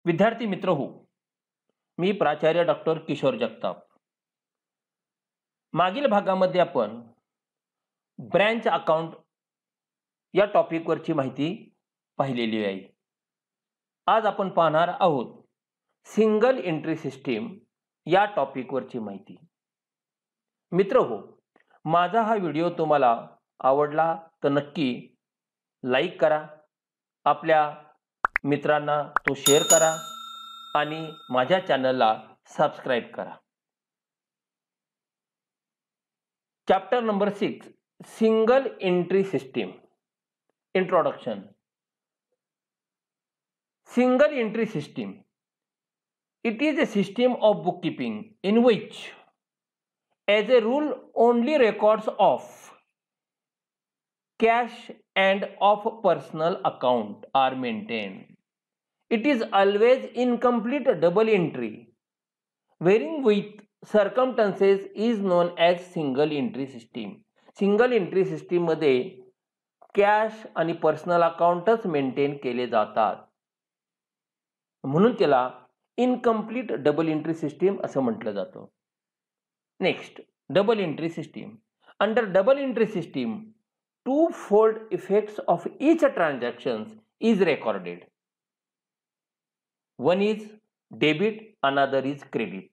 विद्यार्थी मित्र हो, मी प्राचार्य डॉक्टर किशोर जगताप. मागील भागामध्ये आपण ब्रँच अकाउंट या टॉपिकवरची माहिती पाहिलेली आहे. आज आपण पाहणार आहोत सिंगल एंट्री सिस्टीम या टॉपिकवरची माहिती. मित्र हो, माझा हा व्हिडिओ तुम्हाला आवडला तर नक्की लाईक करा, आपल्या मित्रांना तो शेअर करा आणि माझ्या चॅनलला सबस्क्राईब करा. Chapter number 6, single entry system. Introduction. Single entry system. It is a system of bookkeeping in which, as a rule, only records of cash and of personal account are maintained. It is always incomplete double entry, varying with circumstances, is known as single entry system. Single entry system मध्ये cash आणि personal अकाउंटच maintain केले जातात, म्हणून त्याला incomplete double entry system असं म्हटलं जातं. Next, double entry system. Under double entry system, two fold effects of each transactions is recorded. One is debit, another is credit.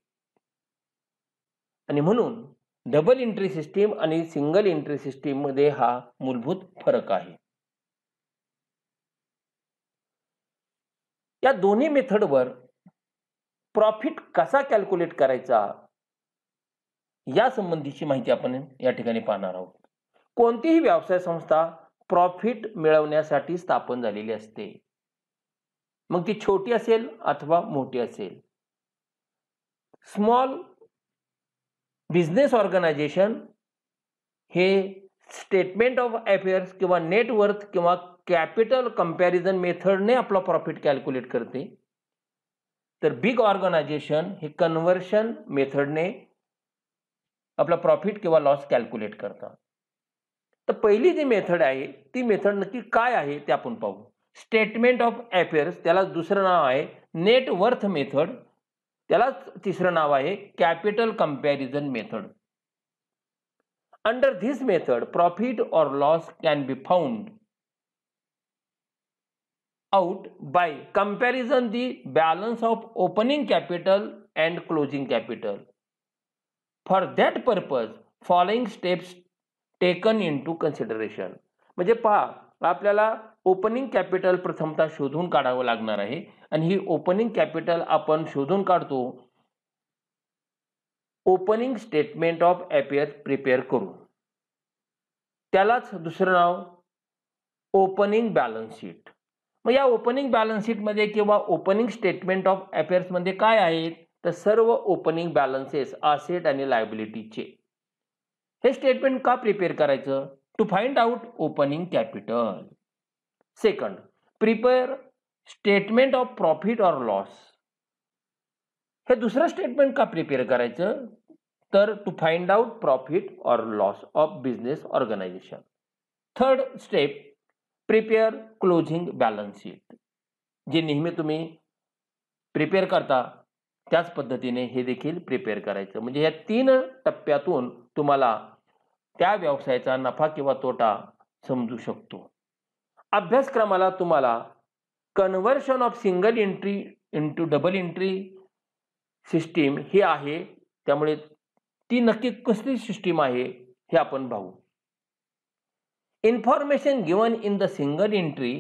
आणि म्हणून डबल एंट्री सिस्टीम आणि सिंगल एंट्री सिस्टीम मध्ये हा मूलभूत फरक आहे. या दोन्ही मेथडवर प्रॉफिट कसा कॅल्क्युलेट करायचा या संबंधीची माहिती आपण या ठिकाणी पाहणार आहोत. कोणतीही व्यवसाय संस्था प्रॉफिट मिळवण्यासाठी स्थापन झालेली असते, मग ती छोटी असेल अथवा मोठी असेल. स्मॉल बिझनेस ऑर्गनायझेशन हे स्टेटमेंट ऑफ अफेअर्स किंवा नेट वर्थ किंवा कॅपिटल कंपॅरिझन मेथडने आपला प्रॉफिट कॅल्क्युलेट करते, तर बिग ऑर्गनायझेशन हे कन्व्हर्शन मेथडने आपला प्रॉफिट किंवा लॉस कॅल्क्युलेट करतात. तर पहिली जी मेथड आहे ती मेथड नक्की काय आहे ते आपण पाहू. स्टेटमेंट ऑफ अफेअर्स, त्याला दुसरं नाव आहे नेट वर्थ मेथड, त्याला तिसरं नाव आहे capital comparison method. Under this method, profit or loss can be found out by comparison the balance of opening capital and closing capital. For that purpose, following steps taken into consideration. म्हणजे पहा, आपल्याला opening capital प्रथमतः शोधून काढावं लागणार आहे आणि ही opening capital आपण शोधून काढतो opening statement of affairs prepare करू. त्यालाच दुसरं नाव ओपनिंग बॅलन्स शीट. मग या ओपनिंग बॅलन्स शीट मध्ये किंवा ओपनिंग स्टेटमेंट ऑफ अफेअर्स मध्ये काय आहेत तर सर्व ओपनिंग बॅलन्सेस, असेट आणि लायबिलिटीचे. हे स्टेटमेंट का प्रिपेअर करायचं? To find out opening capital. Second, prepare statement of profit or loss. हे दुसरं स्टेटमेंट का प्रिपेअर करायचं तर to find out profit or loss of business organisation. Third step, prepare closing balance sheet. जे नेहमी तुम्ही प्रिपेअर करता त्याच पद्धतीने हे देखील प्रिपेअर करायचं. म्हणजे या 3 टप्प्यातून तुम्हाला त्या व्यवसायाचा नफा किंवा तोटा समजू शकतो. अभ्यासक्रमाला तुम्हाला conversion of single entry into double entry system ही आहे, त्यामुळे ती नक्की कसली सिस्टीम आहे हे आपण पाहू. Information given in the single entry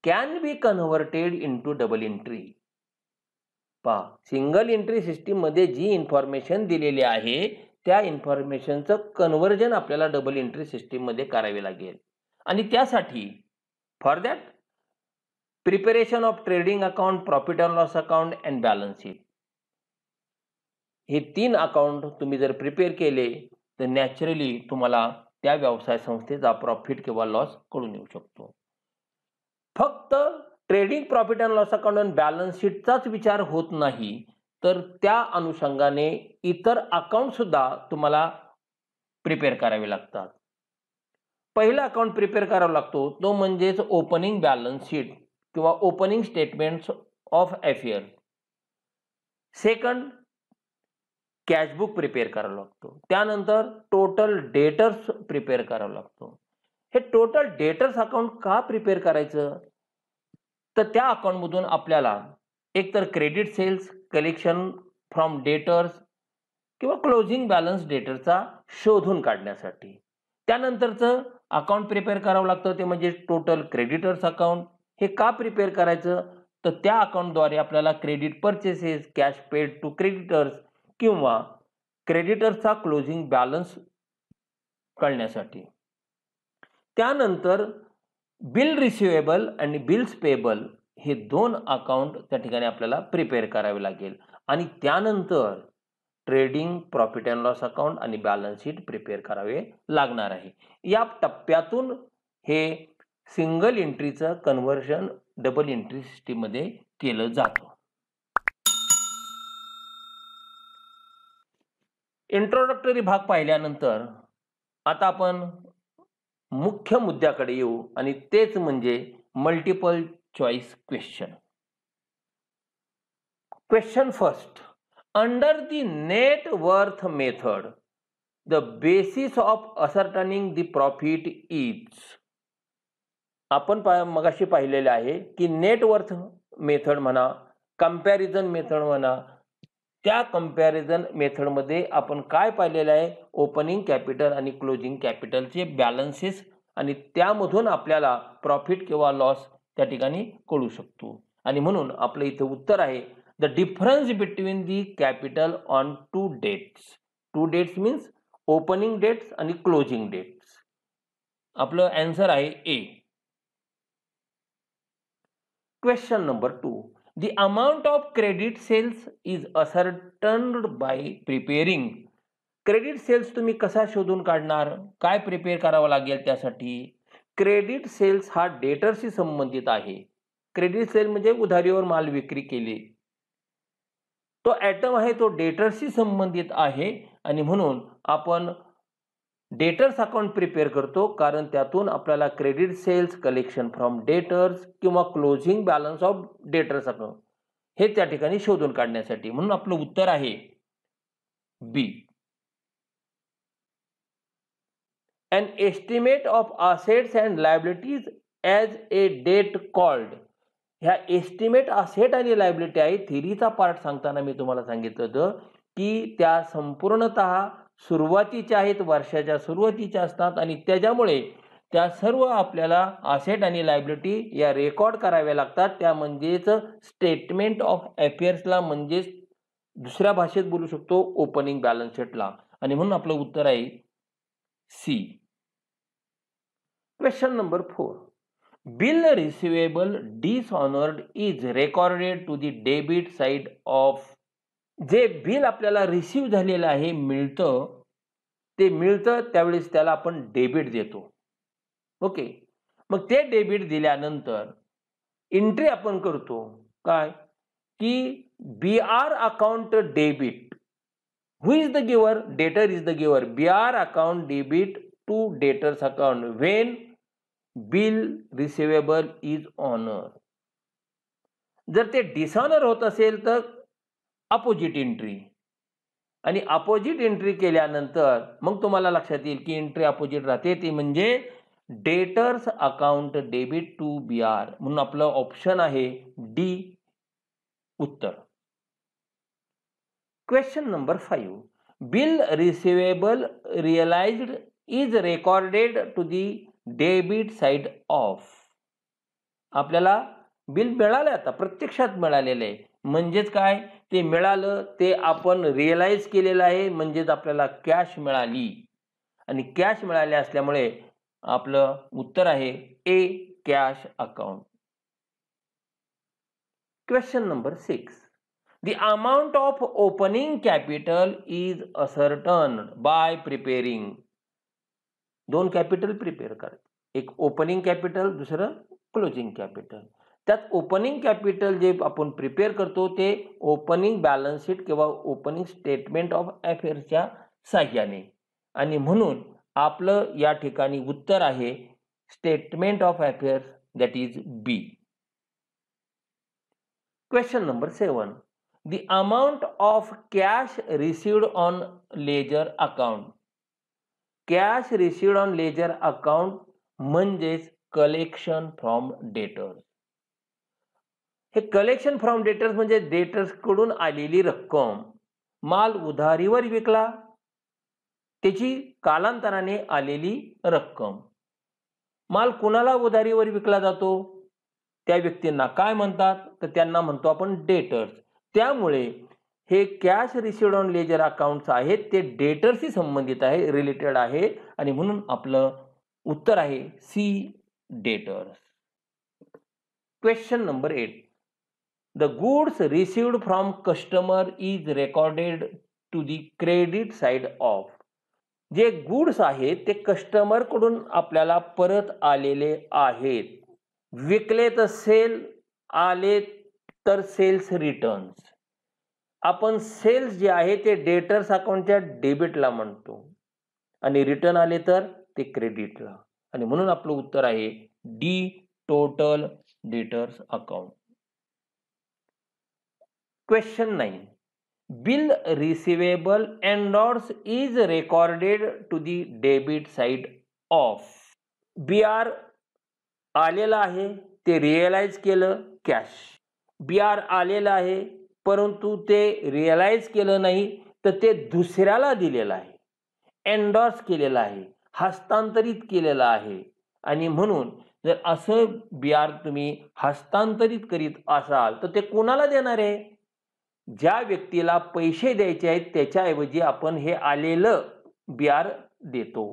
can be converted into double entry. पहा, सिंगल एंट्री सिस्टीम मध्ये जी इन्फॉर्मेशन दिलेली आहे त्या इन्फॉर्मेशनचं कन्व्हर्जन आपल्याला डबल एंट्री सिस्टीम मध्ये करावे लागेल. आणि त्यासाठी for that preparation of trading account, profit and loss account and balance sheet, हे 3 अकाउंट तुम्ही जर प्रिपेअर केले तर नॅचरली तुम्हाला त्या व्यवसाय संस्थेचा प्रॉफिट किंवा लॉस कळून येऊ शकतो. फक्त trading, profit and loss account आणि बॅलन्स शीटचाच विचार होत नाही, तर त्या अनुषंगाने इतर अकाउंट सुद्धा तुम्हाला प्रिपेअर करावे लागतात. पहिला अकाउंट प्रिपेअर करावा लागतो तो म्हणजेच ओपनिंग बॅलन्स शीट किंवा opening statements of affairs. Second cashbook prepare करावा लागतो. त्यानंतर टोटल डेटर्स प्रिपेअर करावा लागतो. हे टोटल डेटर्स अकाउंट का प्रिपेअर करायचं? तर त्या अकाउंटमधून आपल्याला एकतर credit sales, collection from debtors किंवा क्लोजिंग बॅलन्स डेटरचा शोधून काढण्यासाठी. त्यानंतरचं अकाउंट प्रिपेअर करावं लागतं ते म्हणजे टोटल क्रेडिटर्स अकाउंट. हे का प्रिपेअर करायचं? तर त्या अकाउंटद्वारे आपल्याला credit purchases, cash paid to creditors किंवा क्रेडिटर्सचा क्लोजिंग बॅलन्स कळण्यासाठी. त्यानंतर बिल रिसिवेबल आणि बिल्स पेबल हे 2 अकाउंट त्या ठिकाणी आपल्याला प्रिपेअर करावे लागेल आणि त्यानंतर trading, profit and loss account आणि बॅलन्स शीट प्रिपेअर करावे लागणार आहे. या टप्प्यातून हे सिंगल एंट्रीचं कन्व्हर्जन डबल एंट्री सिस्टीममध्ये केलं जातं. इंट्रोडक्टरी भाग पाहिल्यानंतर आता आपण मुख्य मुद्द्याकडे येऊ आणि तेच म्हणजे multiple choice question. Question first. Under the net worth method the basis of ascertaining the profit is. आपण मगाशी पाहिलेले आहे की नेट वर्थ मेथड म्हणा, कंपॅरिझन मेथड म्हणा, त्या कंपॅरिझन मेथडमध्ये आपण काय पाहिलेलं आहे? ओपनिंग कॅपिटल आणि क्लोजिंग कॅपिटलचे बॅलन्सेस आणि त्यामधून आपल्याला प्रॉफिट किंवा लॉस त्या ठिकाणी कळू शकतो. आणि म्हणून आपलं इथं उत्तर आहे the difference between the capital on 2 dates. 2 dates means opening dates आणि क्लोजिंग डेट्स. आपलं आन्सर आहे A. Question number 2. The amount of credit sales is ascertained by preparing. Credit sales तुम्ही कसा शोधून काढणार? काय प्रिपेअर करावं लागेल त्यासाठी? क्रेडिट सेल्स हा डेटरशी संबंधित आहे. क्रेडिट सेल म्हणजे उधारीवर माल विक्री केली. तो ॲटम आहे तो डेटरशी संबंधित आहे आणि म्हणून आपण डेटर्स अकाउंट प्रिपेअर करतो कारण त्यातून आपल्याला credit sales, collection from debtors किंवा closing balance of debtors account हे त्या ठिकाणी शोधून काढण्यासाठी. म्हणून आपलं उत्तर आहे B. An estimate of assets and liabilities as a date called. ह्या एस्टिमेट असेट आणि लायबिलिटी आहे थेरीचा पार्ट सांगताना मी तुम्हाला सांगितलं होतं की त्या संपूर्णतः सुरुवातीच्या आहेत, वर्षाच्या सुरुवातीच्या असतात आणि त्याच्यामुळे त्या सर्व आपल्याला असेट आणि लायबिलिटी या रेकॉर्ड कराव्या लागतात. त्या म्हणजेच स्टेटमेंट ऑफ अफेअर्सला म्हणजेच दुसऱ्या भाषेत बोलू शकतो ओपनिंग बॅलन्स शीटला. आणि म्हणून आपलं उत्तर आहे C. Question number 4. Bill receivable dishonoured is recorded to the debit side of. जे बिल आपल्याला रिसीव झालेलं आहे मिळतं त्यावेळेस त्याला आपण डेबिट देतो. ओके. मग ते डेबिट दिल्यानंतर एंट्री आपण करतो काय की BR account debit. Who is the giver? Debtor is the giver. BR account debit to debtors account when bill receivable is honour. जर ते डिसऑनर होत असेल तर अपोजिट एंट्री. आणि अपोजिट एंट्री केल्यानंतर मग तुम्हाला लक्षात येईल की एंट्री अपोजिट राहते ती म्हणजे debtors account debit to BR. म्हणून आपलं ऑप्शन आहे डी उत्तर. Question number 5. Bill receivable realised is recorded to the debit side of. आपल्याला बिल मिळालं, आता प्रत्यक्षात मिळालेलं आहे म्हणजेच काय ते मिळालं ते आपण रिअलाइज केलेलं आहे म्हणजेच आपल्याला कॅश मिळाली आणि कॅश मिळाले असल्यामुळे आपलं उत्तर आहे A cash account. Question number 6. The amount of opening capital is ascertained by preparing. 2 capital prepare करायचे. एक ओपनिंग कॅपिटल, दुसरं क्लोजिंग कॅपिटल. त्यात ओपनिंग कॅपिटल जे आपण प्रिपेअर करतो ते ओपनिंग बॅलन्स शीट किंवा ओपनिंग स्टेटमेंट ऑफ अफेअर्सच्या साहाय्याने. आणि म्हणून आपलं या ठिकाणी उत्तर आहे statement of affairs that is B. Question number 7. the amount of cash received on ledger account. Cash received on ledger account म्हणजेच कलेक्शन फ्रॉम डेटर्स. हे कलेक्शन फ्रॉम डेटर्स म्हणजे डेटर्स कडून आलेली रक्कम माल उधारीवर विकला त्याची कालांतराने आलेली रक्कम. माल कुणाला उधारीवर विकला जातो? त्या व्यक्तींना काय म्हणतात? तर त्यांना म्हणतो आपण डेटर्स. त्यामुळे हे cash received on ledger accounts आहेत ते डेटर्सशी संबंधित आहे, रिलेटेड आहे आणि म्हणून आपलं उत्तर आहे C, debtors. Question number 8. The goods received from customer is recorded to the credit side of. जे गुड्स आहेत ते कस्टमर कडून आपल्याला परत आलेले आहेत. विकले तर सेल, आले तर सेल्स रिटर्न्स. आपण सेल्स जे आहे ते डेटर्स अकाउंटच्या डेबिटला म्हणतो आणि रिटर्न आले तर ते क्रेडिटला आणि म्हणून आपलं उत्तर आहे D, total debtors account. Question 9. Bill receivable endorse is recorded to the debit side of. BR आलेला आहे ते रिअलाइज केलं कॅश. BR आलेलं आहे परंतु ते रिअलाइज केलं नाही तर ते दुसऱ्याला दिलेलं आहे, एंडोर्स केलेलं आहे, हस्तांतरित केलेलं आहे आणि म्हणून जर असं BR तुम्ही हस्तांतरित करीत असाल तर ते कोणाला देणार आहे? ज्या व्यक्तीला पैसे द्यायचे आहेत त्याच्याऐवजी आपण हे आलेलं BR देतो.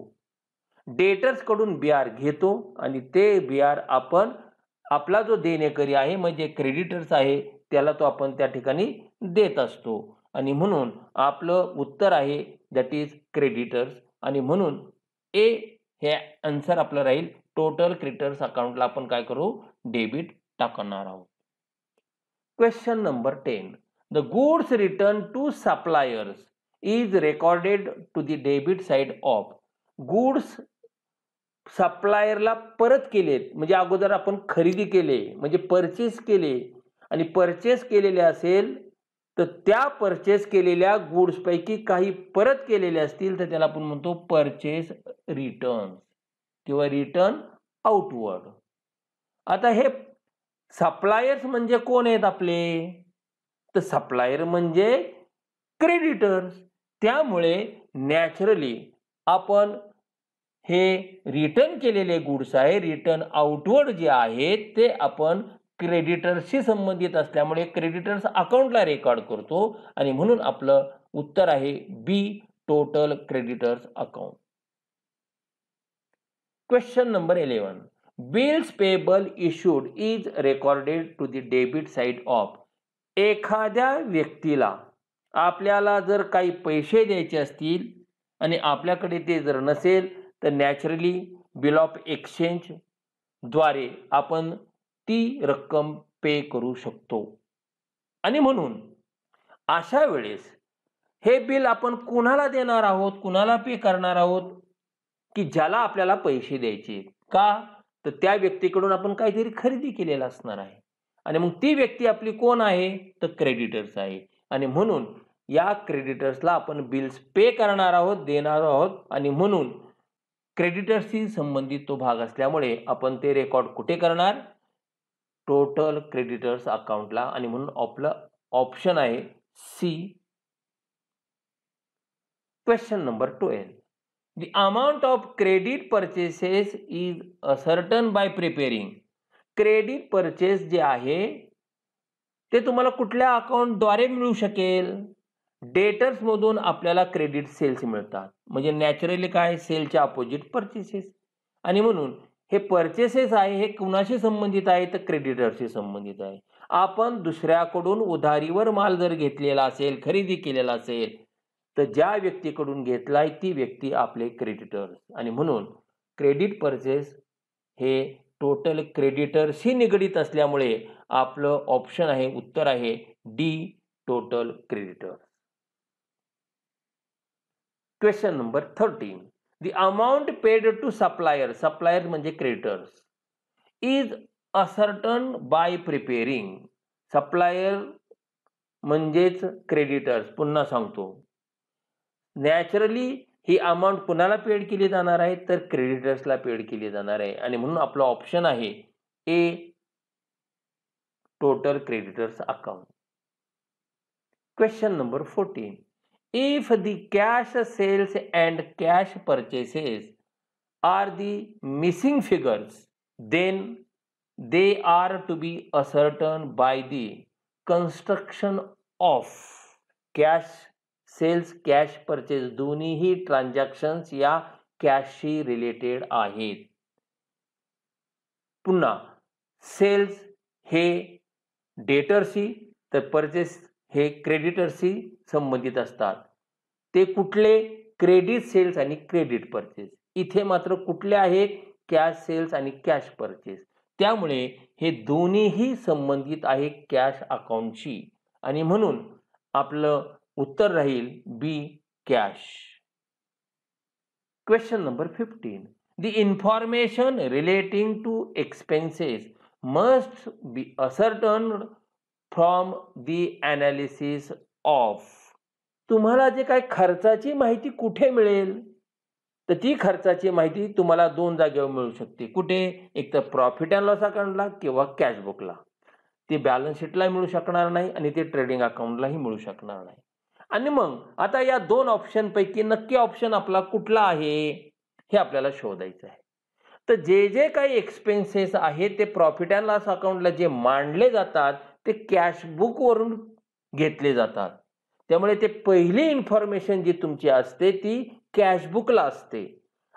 डेटर्स कडून BR घेतो आणि ते BR आपण आपला जो देणेकरी आहे म्हणजे क्रेडिटर्स आहे त्याला तो आपण त्या ठिकाणी देत असतो आणि म्हणून आपलं उत्तर आहे दॅट इज क्रेडिटर्स आणि म्हणून ए हे आन्सर आपलं राहील. टोटल क्रेडिटर्स अकाउंटला आपण काय करू? डेबिट टाकणार आहोत. Question number 10. The goods return to suppliers is recorded to the debit side of. Goods सप्लायरला परत केलेत म्हणजे अगोदर आपण खरेदी केले म्हणजे परचेस केले आणि परचेस केलेले असेल तर त्या परचेस केलेल्या गुड्स पैकी काही परत केलेले असतील तर त्याला आपण म्हणतो परचेस रिटर्न किंवा रिटर्न आउटवर्ड. आता हे सप्लायर्स म्हणजे कोण आहेत आपले? तर सप्लायर म्हणजे क्रेडिटर्स. त्यामुळे नॅचरली आपण हे रिटर्न केलेले गुड्स आहे, रिटर्न आउटवर्ड जे आहेत ते आपण क्रेडिटर्सशी संबंधित असल्यामुळे क्रेडिटर्स अकाउंटला रेकॉर्ड करतो आणि म्हणून आपलं उत्तर आहे B, total creditors account. Question number 11. Bills payable issued is recorded to the debit side of. एखाद्या व्यक्तीला आपल्याला जर काही पैसे द्यायचे असतील आणि आपल्याकडे ते जर नसेल तर नॅचरली बिल ऑफ एक्सचेंज द्वारे आपण ती रक्कम पे करू शकतो आणि म्हणून अशा वेळेस हे बिल आपण कुणाला देणार आहोत, कुणाला पे करणार आहोत? की ज्याला आपल्याला पैसे द्यायचे. का? तर त्या व्यक्तीकडून आपण काहीतरी खरेदी केलेला असणार आहे आणि मग ती व्यक्ती आपली कोण आहे? तर क्रेडिटर्स आहे आणि म्हणून या क्रेडिटर्सला आपण बिल्स पे करणार आहोत, देणार आहोत आणि म्हणून क्रेडिटर्सशी संबंधित तो भाग असल्यामुळे आपण ते रेकॉर्ड कुठे करणार? टोटल क्रेडिटर्स अकाउंटला आणि म्हणून आपलं ऑप्शन आहे C. Question number 12. The amount of credit purchases is ascertained by preparing. Credit purchase जे आहे ते तुम्हाला कुठल्या अकाउंटद्वारे मिळू शकेल? डेटर्स मधून आपल्याला क्रेडिट सेल्स मिळतात म्हणजे नॅचरली काय? सेलच्या अपोजिट परचेसेस आणि म्हणून हे परचेसेस आहे हे कुणाशी संबंधित आहे? तर क्रेडिटर्सशी संबंधित आहे. आपण दुसऱ्याकडून उधारीवर माल जर घेतलेला असेल, खरेदी केलेला असेल तर ज्या व्यक्तीकडून घेतलाय ती व्यक्ती आपले क्रेडिटर्स आणि म्हणून क्रेडिट परचेस हे टोटल क्रेडिटर्सशी निगडित असल्यामुळे आपलं ऑप्शन आहे, उत्तर आहे D, total creditors. Question number 13. The amount paid to supplier, supplier म्हणजे creditors, is ascertained by preparing. Supplier म्हणजेच क्रेडिटर्स. पुन्हा सांगतो, नॅचरली ही अमाऊंट कुणाला पेड केली जाणार आहे, तर क्रेडिटर्सला पेड केली जाणार आहे. आणि म्हणून आपला ऑप्शन आहे A, total creditors account. Question number 14. If the cash sales and cash purchases are the missing figures, then they are to be ascertained by the construction of cash sales, cash purchase. दोन्हीही transactions या कॅशशी related आहेत. पुन्हा cells हे डेटरशी, तर purchase हे क्रेडिटरशी संबंधित असतात. ते कुठले? क्रेडिट सेल्स आणि क्रेडिट परचेस. इथे मात्र कुठले आहेत? कॅश सेल्स आणि कॅश परचेस. त्यामुळे हे दोन्हीही संबंधित आहे कॅश अकाउंटशी, आणि म्हणून आपलं उत्तर राहील B, cash. Question number 15. The information relating to expenses must be ascertained from the analysis of. तुम्हाला जे काय खर्चाची माहिती कुठे मिळेल, तर ती खर्चाची माहिती तुम्हाला दोन जागेवर मिळू शकते. कुठे? एक तर प्रॉफिट अँड लॉस अकाउंटला किंवा कॅश बुकला. ती बॅलन्स शीटला मिळू शकणार नाही आणि ते ट्रेडिंग अकाउंटलाही मिळू शकणार नाही. आणि मग आता या दोन ऑप्शन पैकी नक्की ऑप्शन आपला कुठला आहे हे आपल्याला शोधायचं आहे. तर जे जे काही एक्सपेन्सेस आहेत ते प्रॉफिट अँड लॉस अकाउंटला जे मांडले जातात ते कॅश बुक वरून घेतले जातात. त्यामुळे ते पहिली इन्फॉर्मेशन जी तुमची असते ती कॅश बुकला असते,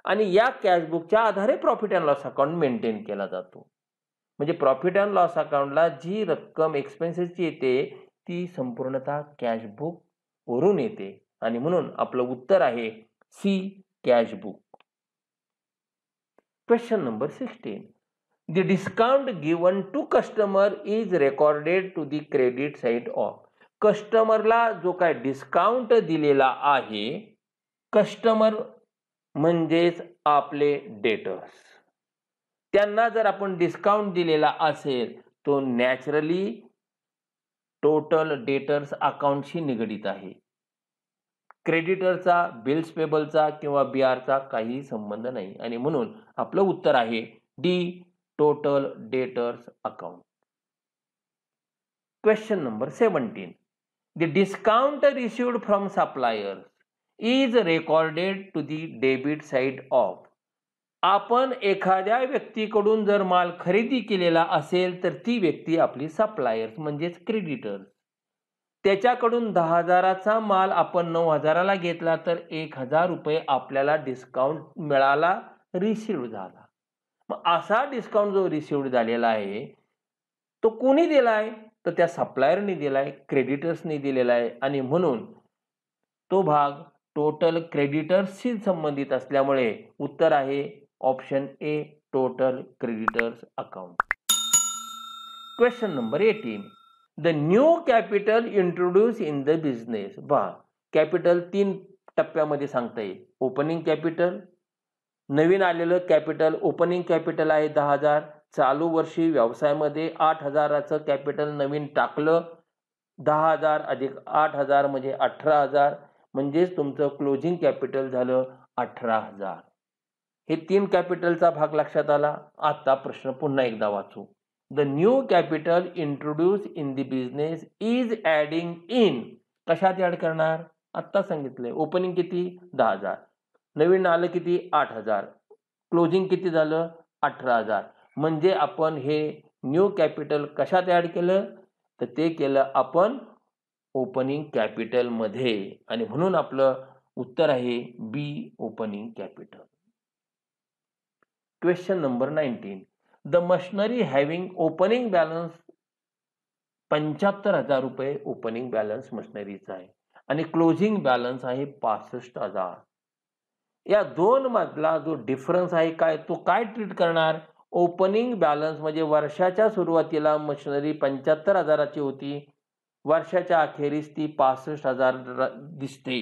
आणि या कॅश बुकच्या आधारे profit and loss account maintain केला जातो. म्हणजे प्रॉफिट अँड लॉस अकाउंटला जी रक्कम एक्सपेन्सेसची येते ती संपूर्णतः कॅश बुक वरून येते, आणि म्हणून आपलं उत्तर आहे C, cash book. Question number 16. The discount given to customer is recorded to the credit side of. कस्टमरला जो काय डिस्काउंट दिलेला आहे, कस्टमर म्हणजेच आपले डेटर्स, त्यांना जर आपण डिस्काउंट दिलेला असेल तो नॅचरली टोटल डेटर्स अकाउंटशी निगडित आहे. क्रेडिटरचा, बिल्स पेबलचा किंवा बीआरचा काही संबंध नाही, आणि म्हणून आपलं उत्तर आहे D, total debtors account. Question number 17. The discount received from suppliers is recorded to the debit side of. आपण एखाद्या व्यक्तीकडून जर माल खरेदी केलेला असेल तर ती व्यक्ती आपली सप्लायर्स म्हणजेच क्रेडिटर्स. त्याच्याकडून 10,000चा माल आपण 9,000ला घेतला तर 1,000 रुपये आपल्याला डिस्काउंट मिळाला, रिसिव्ह झाला. मग असा डिस्काउंट जो रिसिव्ह झालेला आहे तो कोणी दिलाय? तर त्या सप्लायरने दिलाय, क्रेडिटर्सनी दिलेला आहे, आणि म्हणून तो भाग टोटल क्रेडिटर्सशी संबंधित असल्यामुळे उत्तर आहे option A, total creditors account. Question number 18. The new capital introduce in the business. पहा, कॅपिटल 3 टप्प्यामध्ये सांगता येईल. ओपनिंग कॅपिटल, नवीन आलेलं कॅपिटल. ओपनिंग कॅपिटल आहे 10,000. चालू वर्षी व्यवसायामध्ये 8,000चं कॅपिटल नवीन टाकलं. 10,000 अधिक 8,000 म्हणजे 18,000, म्हणजेच तुमचं क्लोजिंग कॅपिटल झालं 18,000. हे 3 कॅपिटलचा भाग लक्षात आला. आता प्रश्न पुन्हा एकदा वाचू. The new capital introduce in the business is adding in. कशात ॲड करणार? आत्ता सांगितलंय. ओपनिंग किती? 10,000. नवीन आलं किती? 8,000. क्लोजिंग किती झालं? 18,000. म्हणजे आपण हे न्यू कॅपिटल कशात ॲड केलं? तर ते केलं आपण ओपनिंग कॅपिटल मध्ये, आणि म्हणून आपलं उत्तर आहे B, opening capital. Question number 19. The machinery having opening balance 75,000 रुपये ओपनिंग बॅलन्स मशिनरीचा आहे, आणि क्लोजिंग बॅलन्स आहे 65,000. या दोन मधला जो डिफरन्स आहे काय, तो काय ट्रीट करणार? ओपनिंग बॅलन्स म्हणजे वर्षाच्या सुरुवातीला मशिनरी 75,000ची होती, वर्षाच्या अखेरीस ती 65,000 दिसते,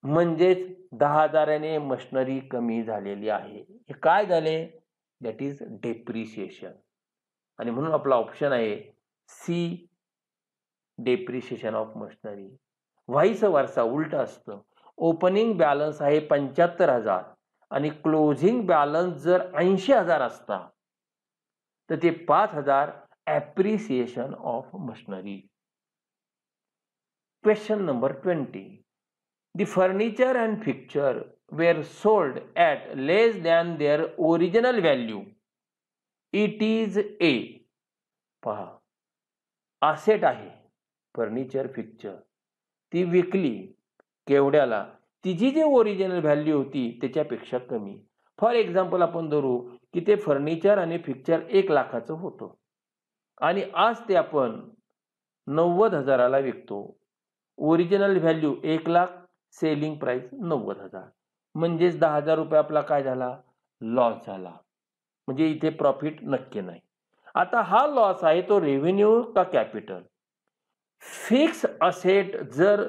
म्हणजेच 10,000ने मशिनरी कमी झालेली आहे. हे काय झाले? दॅट इज डेप्रिसिएशन, आणि म्हणून आपला ऑप्शन आहे C, depreciation of machinery. Vice versa उलट असतं. ओपनिंग बॅलन्स आहे 75,000 आणि क्लोजिंग बॅलन्स जर 80,000 असता तर ते 5,000 appreciation of machinery. Question number 20. The furniture and fixture were sold at less than their original value. It is A. पहा, असेट आहे फर्निचर फिक्चर, ती विकली केवढ्याला? तिची जी ओरिजिनल व्हॅल्यू होती त्याच्यापेक्षा कमी. फॉर एक्झाम्पल आपण धरू की ते फर्निचर आणि फिक्चर 1 लाखाचं होतं आणि आज ते आपण 90,000ला विकतो. Original value 1 lakh, selling price 90,000, म्हणजेच 10,000 रुपये आपला काय झाला? लॉस झाला. म्हणजे इथे प्रॉफिट नक्की नाही. आता हा लॉस आहे तो रेव्हेन्यू का कॅपिटल? फिक्स असेट जर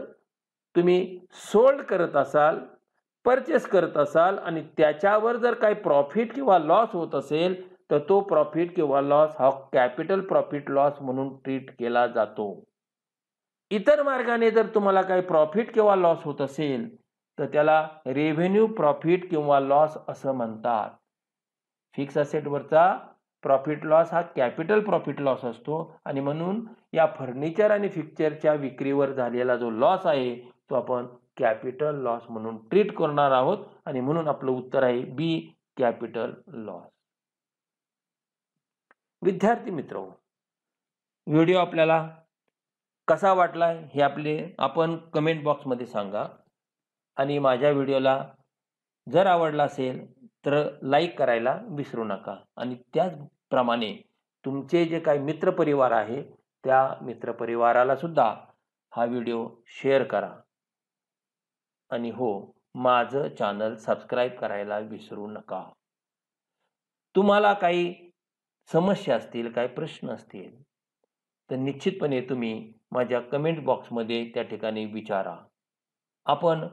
तुम्ही सोल्ड करत असाल, परचेस करत असाल आणि त्याच्यावर जर काही प्रॉफिट किंवा लॉस होत असेल तर तो प्रॉफिट किंवा लॉस हा कॅपिटल प्रॉफिट लॉस म्हणून ट्रीट केला जातो. इतर मार्गाने जर तुम्हाला काही प्रॉफिट किंवा लॉस होत असेल तर त्याला रेव्हेन्यू प्रॉफिट किंवा लॉस असं म्हणतात. फिक्स असेटवरचा प्रॉफिट लॉस हा कॅपिटल प्रॉफिट लॉस असतो आणि म्हणून या फर्निचर आणि फिक्चरच्या विक्रीवर झालेला जो लॉस आहे तो आपण कॅपिटल लॉस म्हणून ट्रीट करणार आहोत आणि म्हणून आपलं उत्तर आहे बी, कॅपिटल लॉस. विद्यार्थी मित्र, व्हिडिओ आपल्याला कसा वाटला हे आपण कमेंट बॉक्समध्ये सांगा आणि माझ्या व्हिडिओला जर आवडला असेल तर लाईक करायला विसरू नका आणि त्याचप्रमाणे तुमचे जे काही मित्रपरिवार आहे त्या मित्रपरिवाराला सुद्धा हा व्हिडिओ शेअर करा आणि हो, माझं चॅनल सबस्क्राईब करायला विसरू नका. तुम्हाला काही समस्या असतील, काही प्रश्न असतील तर निश्चितपणे तुम्ही माझ्या कमेंट बॉक्समध्ये त्या ठिकाणी विचारा. आपण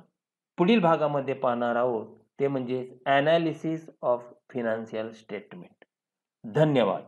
पुढील भागामध्ये पाहणार आहोत ते म्हणजे ॲनालिसिस ऑफ फिनान्शियल स्टेटमेंट. धन्यवाद.